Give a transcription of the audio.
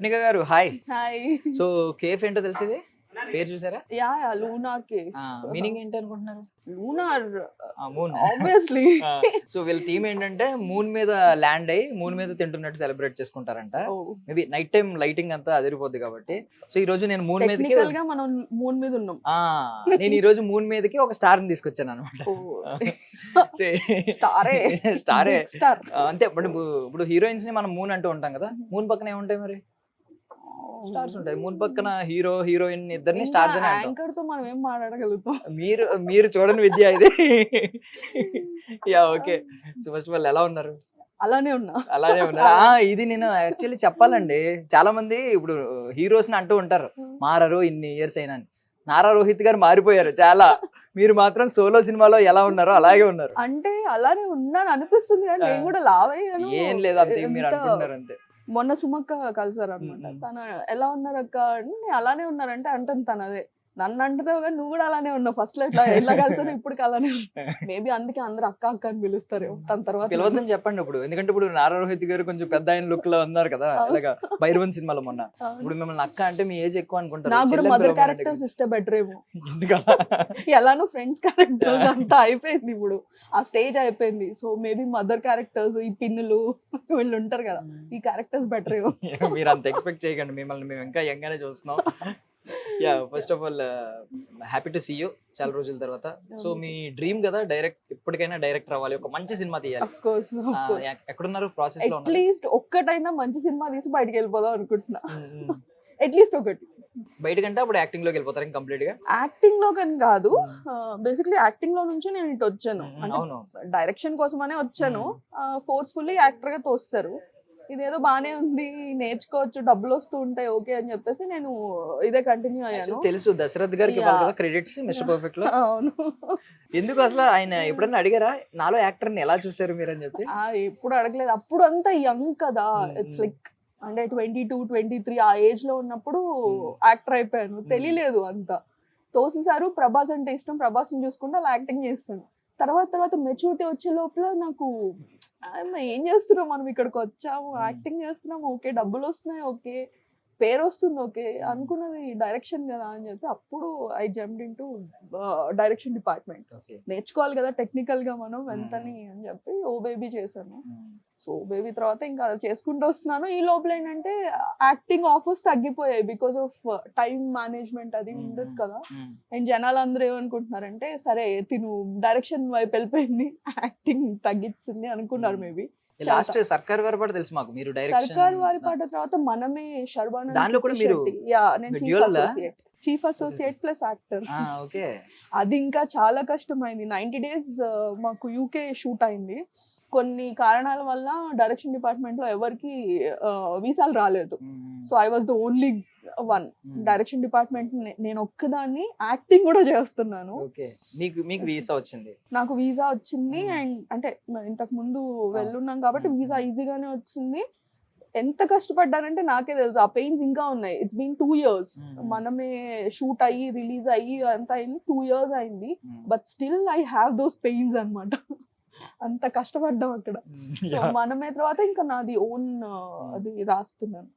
నిక గారు hi. Hi. So cafe ఏంటో తెలిసింది, పేరు చూసారా? Yeah lunar cave. మీనింగ్ ఏంటి అనుకుంటున్నారు? Lunar moon. ఆబ్వియస్లీ. సో వీళ్ళ థీమ్ ఏంటంటే మూన్ మీద ల్యాండ్ అయ్యి మూన్ మీద తింటున్నట్టు సెలబ్రేట్ చేసుకుంటారంట. మేబీ నైట్ టైం లైటింగ్ అంతా అదిరిపోద్ది కాబట్టి. సో ఈ రోజు నేను మూన్ మీదకి టెక్నికల్ గా మనం మూన్ మీద ఉన్నాం. నేను ఈ రోజు మూన్ మీదకి ఒక స్టార్ ని తీసుకొచ్చాను అనమాట. స్టారే. స్టారే స్టార్. అంతే. ఇప్పుడు హీరోయిన్స్ ని మనం మూన్ అంటూ ఉంటాం కదా, మూన్ పక్కన ఏముంటాయి మరి? స్టార్స్ ఉంటాయి. మూన్ పక్కన హీరో హీరోయిన్ ఇద్దరిని స్టార్స్ అని అంటాం. యాంకర్ తో మనం ఏం మాట్లాడగలుగుతాం? మీరు చూడని విద్య ఇది. Yeah okay. So first of all ఎలా ఉన్నారు? అలానే ఉన్నా. అలానే ఉన్నారు. ఇది నేను యాక్చువల్లీ చెప్పాలండి, చాలా మంది ఇప్పుడు హీరోస్ ని అంటూ ఉంటారు మారరు ఇన్ని ఇయర్స్ అయినా. నారా రోహిత్ గారు మారిపోయారు చాలా. మీరు మాత్రం సోలో సినిమాలో ఎలా ఉన్నారో అలాగే ఉన్నారు. అంటే అలానే ఉన్నాను అనిపిస్తుంది కానీ నేను కూడా లావ్ అయ్యాను. ఏం లేదు, అంతే మీరు అనుకుంటున్నారు అంతే. మొన్న సుమక్క కలిసారు అనమాట. తను ఎలా ఉన్నారు అక్క అంటే అలానే ఉన్నారంటే అంటుంది తను. అదే నన్ను అంటున్నావు కానీ నువ్వు కూడా అలానే ఉన్నావు. ఫస్ట్ లో ఎట్లా కలిసారు ఇప్పుడు అలానే. మేబీ అందుకే అందరు అక్క అక్క అని పిలుస్తారు. తన తర్వాత పిలవద్దని చెప్పండి ఇప్పుడు, ఎందుకంటే ఇప్పుడు నారా రోహిత్ గారు కొంచెం పెద్ద ఆయన లుక్ లో ఉన్నారు కదా, ఇలాగా భైరవన్ సినిమాలో మొన్న. ఇప్పుడు మిమ్మల్ని అక్క అంటే మీ ఏజ్ ఎక్కువ అనుకుంటారు. నాకు కూడా మదర్ క్యారెక్టర్స్ ఇస్తే బెటర్ ఏమో. ఎలానో ఫ్రెండ్స్ క్యారెక్టర్స్ అంతా అయిపోయింది ఇప్పుడు, ఆ స్టేజ్ అయిపోయింది. సో మేబీ మదర్ క్యారెక్టర్స్, ఈ పిన్నులు వీళ్ళు ఉంటారు కదా, ఈ క్యారెక్టర్స్ బెటర్ ఏమో. మీరు అంత ఎక్స్పెక్ట్ చేయకండి, మిమ్మల్ని మేము ఇంకా యంగ్ గానే చూస్తున్నాం. Yeah first of all happy to see you చాలా రోజుల తర్వాత. సో మీ డ్రీమ్ కదా డైరెక్ట్, ఎప్పటికైనా డైరెక్టర్ అవ్వాలి, ఒక మంచి సినిమా తీయాలి. ఆఫ్ కోర్స్ ఎక్కడున్నారు ప్రాసెస్ లో? అట్లీస్ట్ ఒక్కటైనా మంచి సినిమా తీసి బయటికి వెళ్ళిపోదాం అనుకుంటున్నా. అట్లీస్ట్ ఒకటి. బయటకంటే అప్పుడు యాక్టింగ్ లోకి వెళ్ళిపోతారు కంప్లీట్ గా? యాక్టింగ్ లో కానీ కాదు, బేసిక్లీ యాక్టింగ్ లో నుంచి నేను ఇటు వచ్చాను. అవును, డైరెక్షన్ కోసమనే వచ్చాను. ఫోర్స్ఫుల్లీ యాక్టర్ గా తోస్తారు. ఇదేదో బానే ఉంది, నేర్చుకోవచ్చు, డబ్బులు వస్తూ ఉంటాయి ఓకే అని చెప్పేసి నేను ఇదే కంటిన్యూ అయ్యాను. తెలుసు దశరథ్ గారికి క్రెడిట్స్ మిస్టర్ పర్ఫెక్ట్ లో. అవును. ఎందుకు అసలు ఆయన ఎప్పుడన్నా అడిగారా నాలో యాక్టర్ ని ఎలా చూసారు మీరు అని చెప్పి? ఎప్పుడు అడగలేదు. అప్పుడు అంతా యంగ్ కదా, ఇట్స్ లైక్ అంటే 22, 23 ఆ ఏజ్ లో ఉన్నప్పుడు యాక్టర్ అయిపోయాను. తెలియలేదు అంతా. తోసేసారు. ప్రభాస్ అంటే ఇష్టం, ప్రభాస్ ని చూసుకుంటే అలా యాక్టింగ్ చేస్తాను. తర్వాత మెచ్యూరిటీ వచ్చే లోపల నాకు ఏం చేస్తున్నాం మనం, ఇక్కడికి వచ్చాము, యాక్టింగ్ చేస్తున్నాము ఓకే, డబ్బులు వస్తున్నాయి ఓకే, పేరు వస్తుంది ఓకే, అనుకున్నది డైరెక్షన్ కదా అని చెప్పి అప్పుడు I jumped into direction department. నేర్చుకోవాలి కదా టెక్నికల్ గా మనం ఎంతని అని చెప్పి ఓ బేబీ చేశాను. సో బేబీ తర్వాత ఇంకా చేసుకుంటూ వస్తున్నాను. ఈ లోపల ఏంటంటే యాక్టింగ్ ఆఫర్స్ తగ్గిపోయాయి బికాస్ ఆఫ్ టైం మేనేజ్మెంట్ అది ఉండదు కదా. అండ్ జనాలు అందరూ ఏమనుకుంటున్నారంటే సరే తిను డైరెక్షన్ వైపు వెళ్ళిపోయింది, యాక్టింగ్ తగ్గించింది అనుకున్నారు మేబీ. లాస్ట్ సర్కార్ వారి పాట తెలుసు మాకు, మీరు డైరెక్షన్. సర్కార్ వారి పాట తర్వాత మనమే శర్వానంద్ దానిలో కూడా మీరు నేను chief associate plus actor. Okay. అది ఇంకా చాలా కష్టమైంది. 90 days మాకు యూకే షూట్ అయింది. కొన్ని కారణాల వల్ల డైరెక్షన్ డిపార్ట్మెంట్ లో ఎవరికి వీసాలు రాలేదు. So I was the only one direction department. నేను ఒక్కదాన్ని యాక్టింగ్ కూడా చేస్తున్నాను. మీకు వీసా వచ్చింది? నాకు వీసా వచ్చింది. అండ్ అంటే ఇంతకు ముందు వెళ్ళున్నాం కాబట్టి వీసా ఈజీగానే వచ్చింది. ఎంత కష్టపడ్డానంటే నాకే తెలుసు, ఆ పెయిన్స్ ఇంకా ఉన్నాయి. It's been 2 years. మనమే షూట్ అయ్యి రిలీజ్ అయ్యి అంతా అయింది 2 years అయింది. But still I have those pains అన్నమాట. అంత కష్టపడ్డాం అక్కడ. సో మనమే తర్వాత ఇంకా నాది ఓన్ అది రాస్తున్నాను.